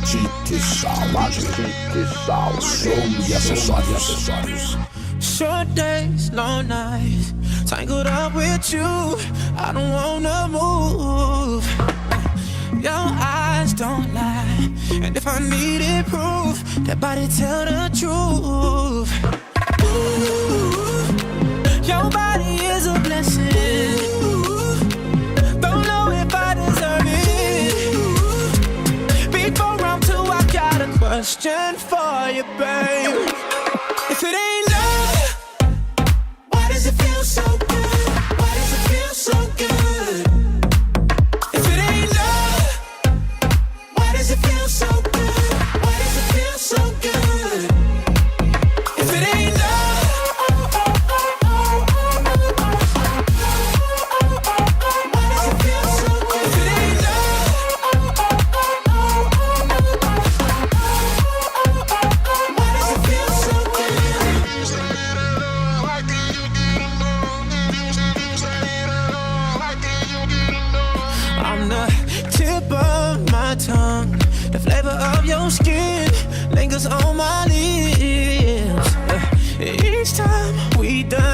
kit salagem, som e acessórios. Short days, long nights, tangled up with you. I don't wanna move. Your eyes don't lie, and if I needed proof, that body tell the truth. Ooh, your body is a blessing. Don't know if I deserve it. Before I'm too, I got a question for you, babe. If it ain't love, why does it feel so good? Why does it feel so good? If it ain't love, why does it feel so good? Why does it feel so good? If it ain't love, why does it feel so good? If it ain't love, why does it feel so good? I'm the tip of my tongue, the flavor of your skin lingers on my lips. Each time we dance,